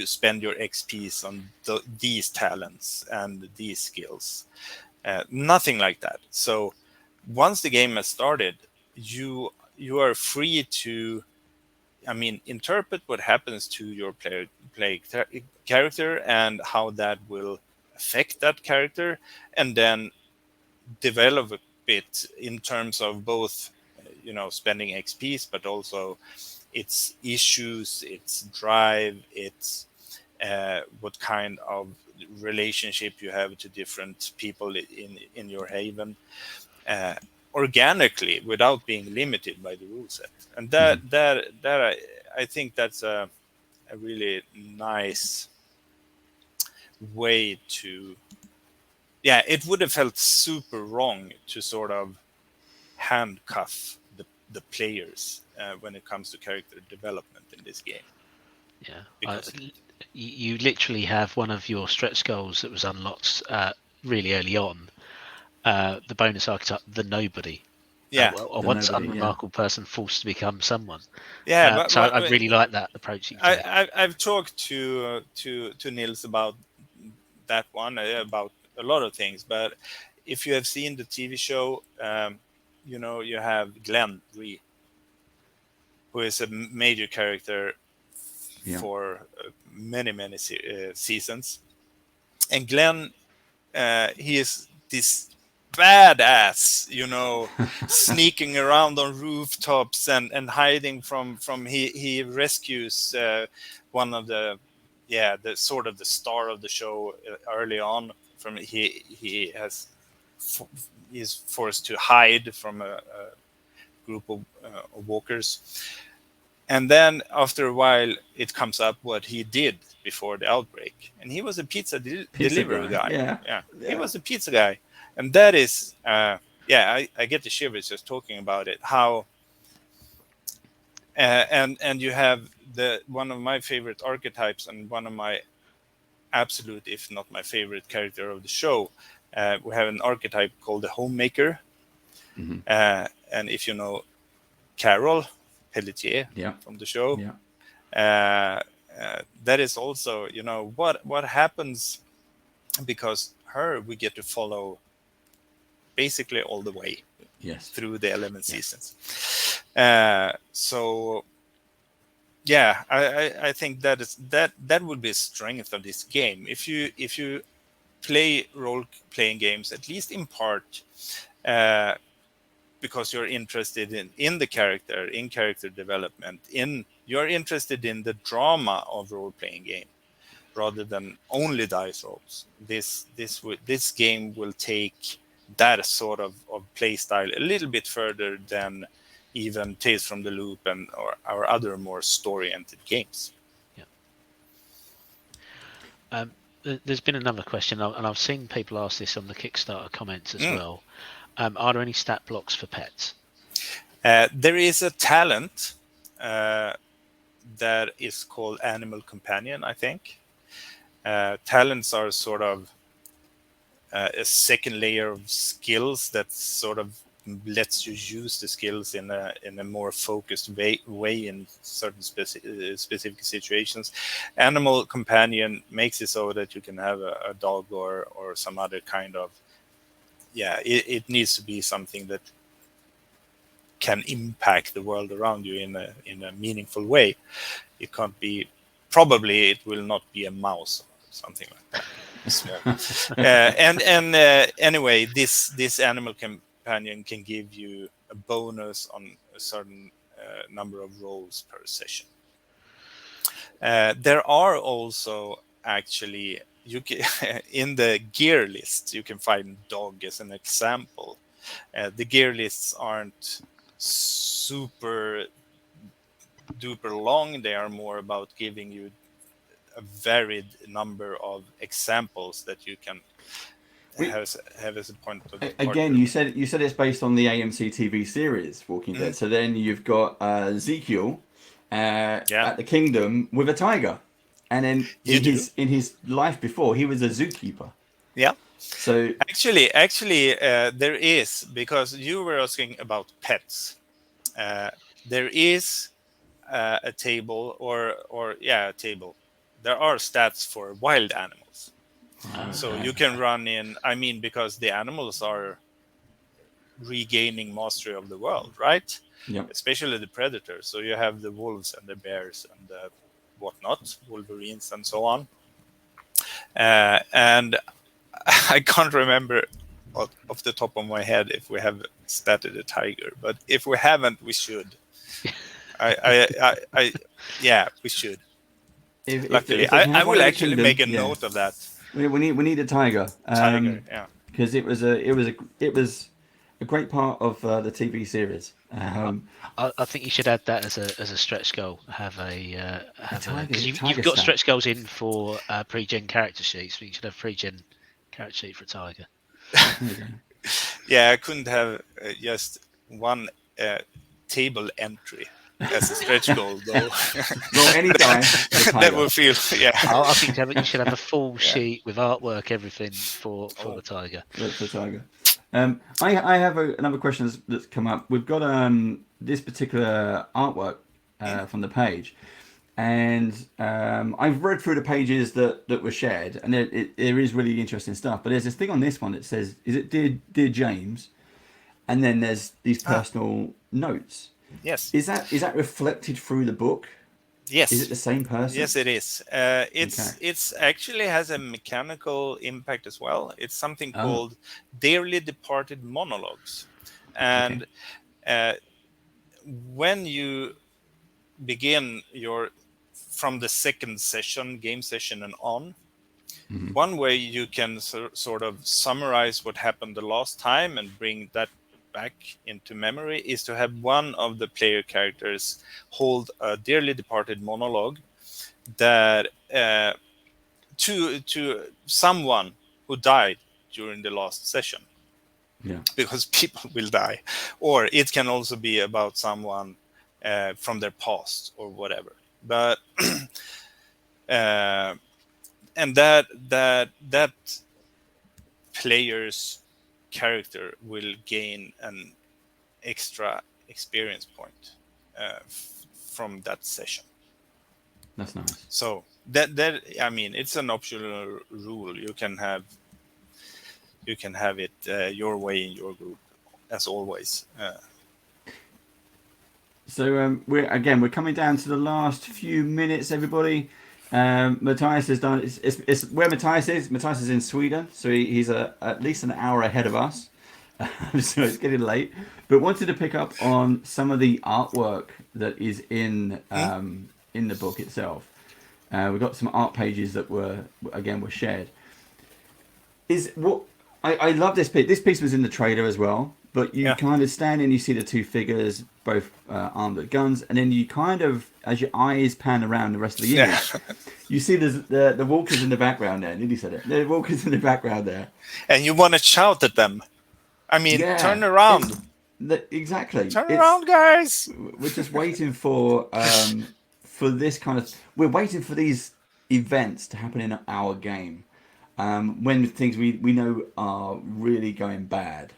spend your XPs on these talents and these skills. Nothing like that. So once the game has started, you are free to, I mean, interpret what happens to your character and how that will affect that character, and then develop a bit in terms of both, spending XPs, but also its issues, its drive, its what kind of relationship you have to different people in your haven, organically, without being limited by the rule set. And that I think that's a really nice way to. Yeah, it would have felt super wrong to sort of handcuff the players when it comes to character development in this game. Yeah, Because you literally have one of your stretch goals that was unlocked really early on. The bonus archetype, the nobody. Yeah, a The once nobody, unremarkable person forced to become someone. yeah, but So I really like that approach. I've talked to Nils about that one, about a lot of things. But if you have seen the TV show, you have Glenn Rhee, who is a major character Yeah. for many seasons. And Glenn, he is this badass, sneaking around on rooftops and hiding from he rescues one of the sort of the star of the show early on. From he is forced to hide from a group of walkers. And then after a while, it comes up what he did before the outbreak. And he was a pizza delivery guy. Yeah. He was a pizza guy. And that is, I get the shivers just talking about it. How, and you have one of my favorite archetypes and one of my absolute, if not my favorite character of the show. We have an archetype called the homemaker. And if you know Carol Pelletier from the show, that is also, what happens, because her we get to follow basically all the way through the 11 seasons. So yeah, I think that would be a strength of this game. If you play role-playing games, at least in part, because you're interested in the character, in character development, you're interested in the drama of role-playing game rather than only dice rolls. This game will take that sort of play style a little bit further than even Tales from the Loop and or our other more story-oriented games. Yeah. There's been another question, and I've seen people ask this on the Kickstarter comments as well. Are there any stat blocks for pets? There is a talent that is called Animal Companion, I think. Talents are sort of a second layer of skills that sort of lets you use the skills in a more focused way in certain specific situations. Animal Companion makes it so that you can have a dog or some other kind of, it needs to be something that can impact the world around you in a meaningful way. It can't be, probably it will not be a mouse or something like that. small. Anyway, this animal companion can give you a bonus on a certain number of rolls per session. There are also actually in the gear list you can find dog as an example. The gear lists aren't super duper long. They are more about giving you a varied number of examples that you can have as a point of Again, departure. you said it's based on the AMC TV series Walking Dead. So then you've got Ezekiel at the Kingdom with a tiger, and then in his life before he was a zookeeper. Yeah. So actually, there is, because you were asking about pets. There is a table, a table. There are stats for wild animals. So you can run in. I mean, because the animals are regaining mastery of the world, right? Yep. Especially the predators. So you have the wolves and the bears and the whatnot, wolverines and so on. And I can't remember off the top of my head if we have statted a tiger, but if we haven't, we should. We should. Luckily, I will actually make a note of that. We need a tiger. Tiger, yeah. Because it was a great part of the TV series. I think you should add that as a stretch goal. Because you've got stat. stretch goals in for pre-gen character sheets, but you should have pre-gen character sheet for a tiger. Yeah, I couldn't have just one table entry as a stretch goal, though. Well, anytime. That will feel, yeah. I think you should have a full sheet with artwork, everything for the tiger. That's the tiger. I have another question that's come up. We've got this particular artwork from the page, and I've read through the pages that were shared, and there is really interesting stuff. But there's this thing on this one that says, "Is it dear James?" And then there's these personal notes. Yes. Is that reflected through the book? Yes. Is it the same person? Yes, it is. It's actually has a mechanical impact as well. It's something called Dearly Departed Monologues. And when you begin from the second session, game session and on, one way you can sort of summarize what happened the last time and bring that back into memory is to have one of the player characters hold a dearly departed monologue that to someone who died during the last session. Yeah. Because people will die. Or it can also be about someone from their past or whatever. But and that player's character will gain an extra experience point from that session. That's nice. So that I mean, it's an optional rule. You can have it your way in your group, as always. So we're coming down to the last few minutes, everybody. Matthias has done. It's where Matthias is. Matthias is in Sweden, so he's at least an hour ahead of us. So it's getting late. But wanted to pick up on some of the artwork that is in the book itself. We've got some art pages that were shared. I love this piece. This piece was in the trailer as well. But you kind of stand and you see the two figures, both armed with guns, and then you kind of, as your eyes pan around the rest of the image, you see the walkers in the background there. Nearly said it. The walkers in the background there. And you want to shout at them. I mean, turn around. Exactly. Turn around, guys. We're just waiting for this kind of. We're waiting for these events to happen in our game, when things we know are really going bad.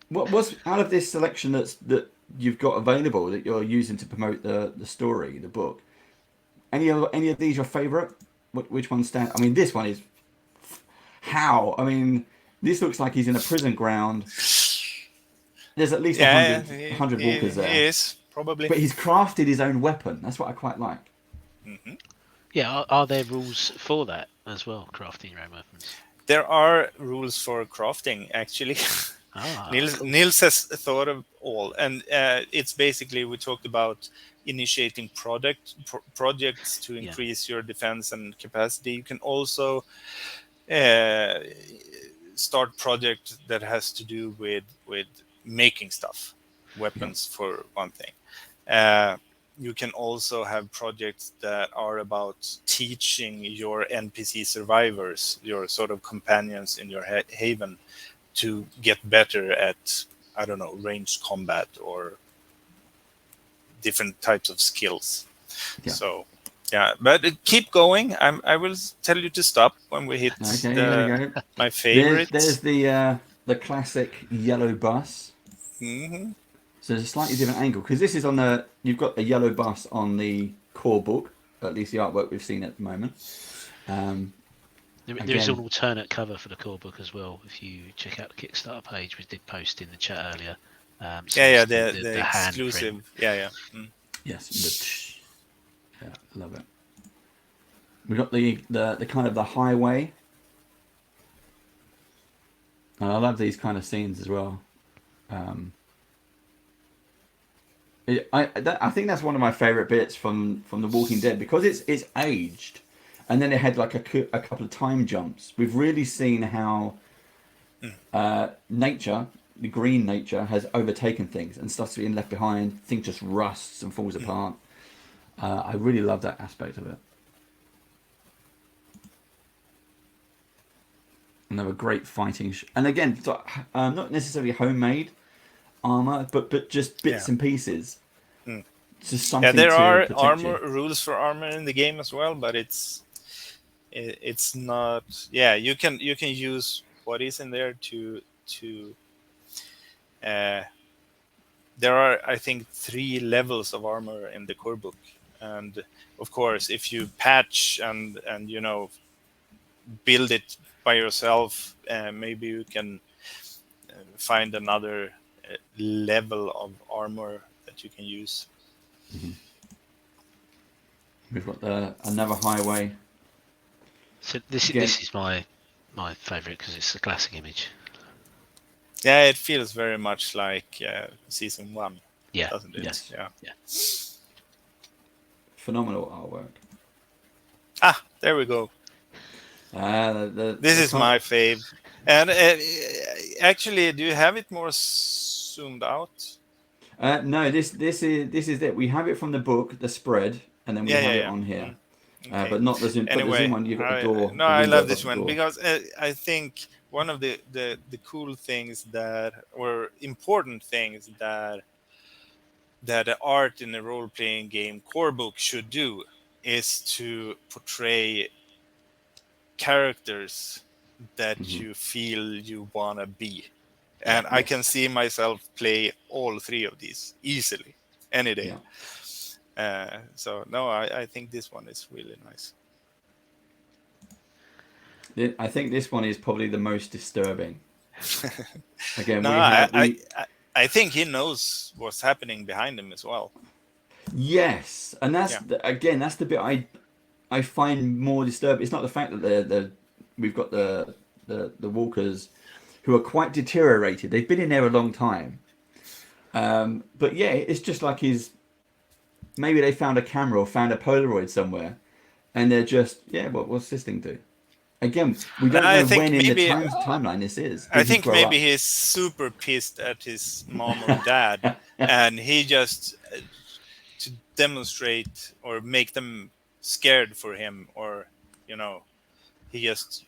What's out of this selection that you've got available that you're using to promote the story, the book? Any of these your favorite? Which one stand? I mean, this one is. How? I mean, this looks like he's in a prison ground. There's at least 100 walkers there. He is, probably. But he's crafted his own weapon. That's what I quite like. Mm-hmm. Yeah, are there rules for that as well, crafting your own weapons? There are rules for crafting, actually. Cool. Nils has thought of all, and it's basically, we talked about initiating projects to Yeah. increase your defense and capacity. You can also uh, start project that has to do with making stuff, weapons for one thing. You can also have projects that are about teaching your NPC survivors, your sort of companions in your haven, to get better at, I don't know, ranged combat or different types of skills. Yeah. So, yeah, but keep going. I will tell you to stop when we hit Okay, here we go. my There's favorites. the classic yellow bus. Hmm. So there's a slightly different angle because this is on the, you've got a yellow bus on the core book, at least the artwork we've seen at the moment. There is Again, an alternate cover for the core book as well. If you check out the Kickstarter page, we did post in the chat earlier. So Yeah, it's the the handprint. exclusive. Yeah. Mm. yes, yeah, love it. We got the kind of the highway. And I love these kind of scenes as well. I think that's one of my favorite bits from The Walking Dead because it's aged, and then it had like a couple of time jumps. We've really seen how nature, the green nature, has overtaken things and stuff's being left behind. Things just rusts and falls apart. I really love that aspect of it. Another great fighting, and again, not necessarily homemade armor, but just bits Yeah. and pieces. Mm. Just Yeah, something there to are protect you. rules for armor in the game as well, but it's not. Yeah, you can use what is in there to. Uh, there are, I think, 3 levels of armor in the core book, and of course, if you patch and build it by yourself, maybe you can find another level of armor that you can use. Mm-hmm. We've got another highway. So this is my favourite because it's a classic image. Yeah, it feels very much like season 1, Yeah. doesn't it? Yes. Yeah. Phenomenal artwork. There we go. This is my fave. And actually, do you have it more zoomed out? No, this is it. We have it from the book, the spread, and then we have it on here. Okay. But not the zoom. But the zoom one, you've got the door. No, the I window love above this the one door. because I think one of the cool things or important things that the art in a role-playing game core book should do is to portray characters that you feel you want to be. And I can see myself play all 3 of these easily any day. So no, I think this one is really nice. I think this one is probably the most disturbing. Again, no, I think he knows what's happening behind him as well. Yes, and that's that's the bit I find more disturbing. It's not the fact that we've got the walkers who are quite deteriorated. They've been in there a long time. But yeah, it's just like maybe they found a camera or found a Polaroid somewhere, and they're just what's this thing do? Again, we don't know when in the timeline this is. I think maybe he's super pissed at his mom or dad, and he just to demonstrate or make them scared for him, or he just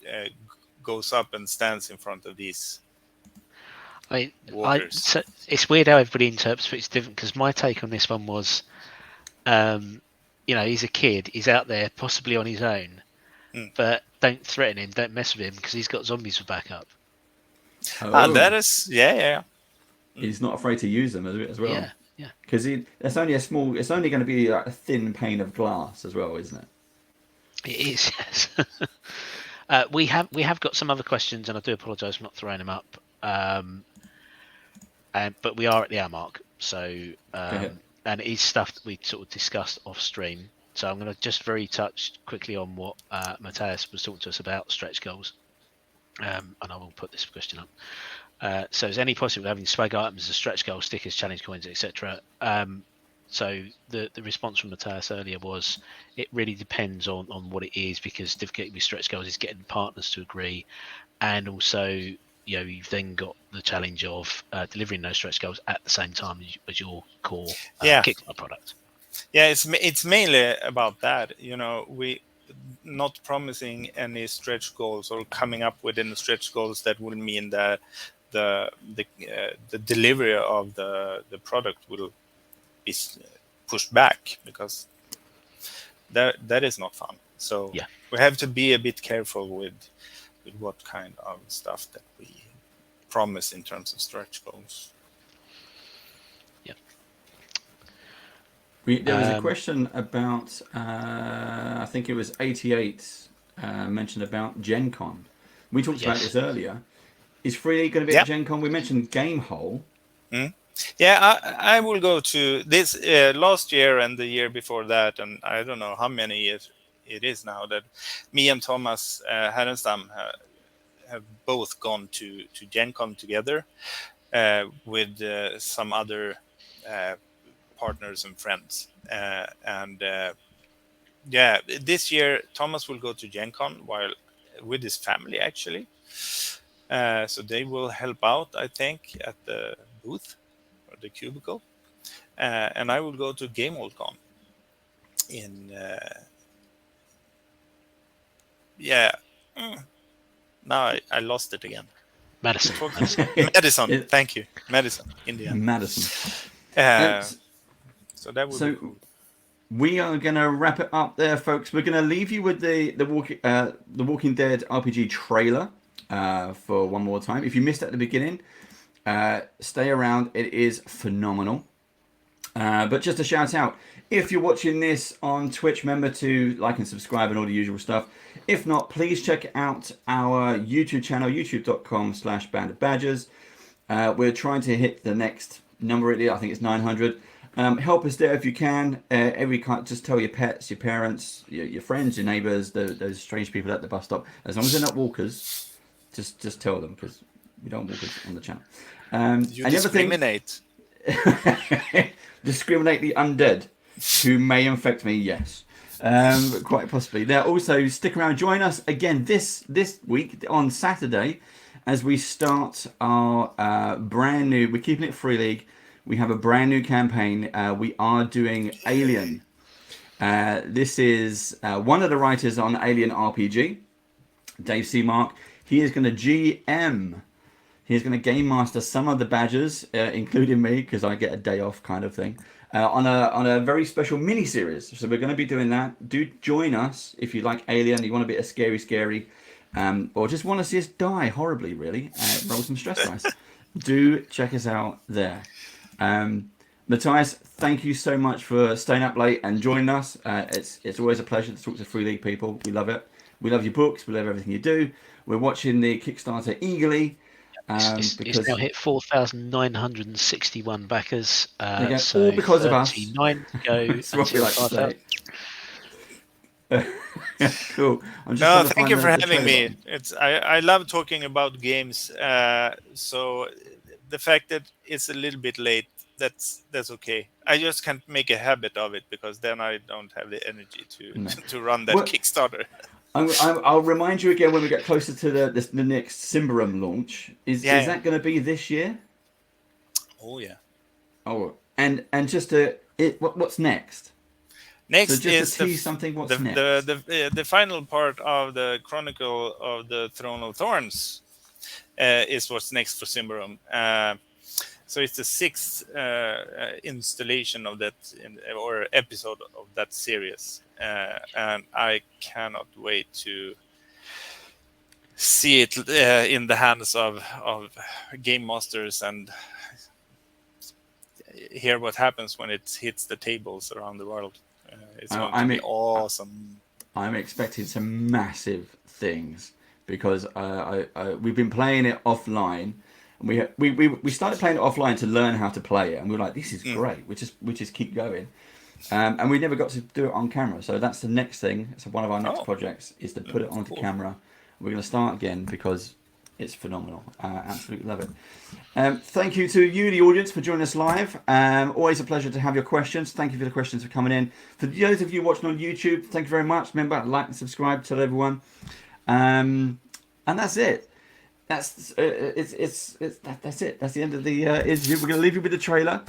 goes up and stands in front of these walkers. So it's weird how everybody interprets it. It's different because my take on this one was, he's a kid, he's out there possibly on his own, but don't threaten him, don't mess with him because he's got zombies for backup. That is, he's not afraid to use them as well. Yeah. Because it's only it's only going to be like a thin pane of glass as well, isn't it? It is. Yes. We have got some other questions, and I do apologise for not throwing them up. But we are at the hour mark, so and it is stuff that we sort of discussed off stream. So I'm going to just very touch quickly on what Matthias was talking to us about stretch goals, and I will put this question up. So is any possible having swag items as stretch goals, stickers, challenge coins, etc.? So the response from Matthias earlier was it really depends on what it is, because difficulty with stretch goals is getting partners to agree, and also you've then got the challenge of delivering those stretch goals at the same time as your core Kickstarter product. Yeah, it's mainly about that. We not promising any stretch goals or coming up with any stretch goals that will mean that the delivery of the product will be pushed back, because that is not fun. So we have to be a bit careful with what kind of stuff that we promise in terms of stretch goals. There was a question about, I think it was 88 mentioned about Gen Con. We talked about this earlier. Is Free going to be at Gen Con? We mentioned Gamehole. Yeah, I will go to this last year and the year before that, and I don't know how many years it is now that me and Thomas Herenstam have both gone to Gen Con together with some other partners and friends. This year Thomas will go to Gen Con with his family, actually. So they will help out, I think, at the booth or the cubicle. And I will go to GameWorld in now I lost it again. Madison. Madison. Thank you. Madison, Indiana. Madison. So that would be cool. We are going to wrap it up there, folks. We're going to leave you with the Walking Dead RPG trailer for one more time. If you missed it at the beginning, stay around. It is phenomenal. But just a shout out, if you're watching this on Twitch, remember to like and subscribe and all the usual stuff. If not, please check out our YouTube channel, youtube.com/bandofbadgers. We're trying to hit the next number. I think it's 900. Help us there if you can. Just tell your pets, your parents, your friends, your neighbors, those strange people at the bus stop. As long as they're not walkers, just tell them, because we don't want walkers on the channel. You discriminate. Discriminate the undead who may infect me, yes. Quite possibly. Now, also stick around, join us again this week on Saturday as we start our brand new, we're keeping it Free League. We have a brand new campaign. We are doing Alien. This is one of the writers on Alien RPG, Dave C. Mark. He is going to GM. He's going to game master some of the badgers, including me, because I get a day off kind of thing, on a very special mini series. So we're going to be doing that. Do join us if you like Alien, you want a bit of scary, or just want to see us die horribly, really. Roll some stress dice. Do check us out there. Matthias, thank you so much for staying up late and joining us. It's always a pleasure to talk to Free League people. We love it. We love your books. We love everything you do. We're watching the Kickstarter eagerly. It's now hit 4,961 backers. So all because of us. 9 to go. That's what we like to say. Cool. Thank you for having me. I love talking about games. So the fact that it's a little bit late, that's okay. I just can't make a habit of it, because then I don't have the energy to run that Kickstarter. I'll remind you again when we get closer to the next Symbaroum launch. Is that going to be this year? Oh yeah. Oh, and just what's next? Next so just to tease something. What's next? The final part of the Chronicle of the Throne of Thorns is what's next for Symbaroum. So it's the 6th installation of that or episode of that series, and I cannot wait to see it in the hands of game masters and hear what happens when it hits the tables around the world. It's going to be awesome. I'm expecting some massive things, because we've been playing it offline. We started playing it offline to learn how to play it, and we were like, "This is great." We just keep going, And we never got to do it on camera, so that's the next thing. So one of our next Oh. projects is to put it onto Cool. camera. We're going to start again because it's phenomenal. Absolutely love it. Thank you to you, the audience, for joining us live. Always a pleasure to have your questions. Thank you for the questions for coming in. For those of you watching on YouTube, thank you very much. Remember, like and subscribe. Tell everyone. And that's it. That's that's it. That's the end of the interview. We're going to leave you with the trailer.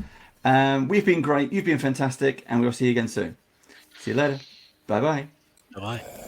We've been great. You've been fantastic, and we'll see you again soon. See you later. Bye bye. Bye.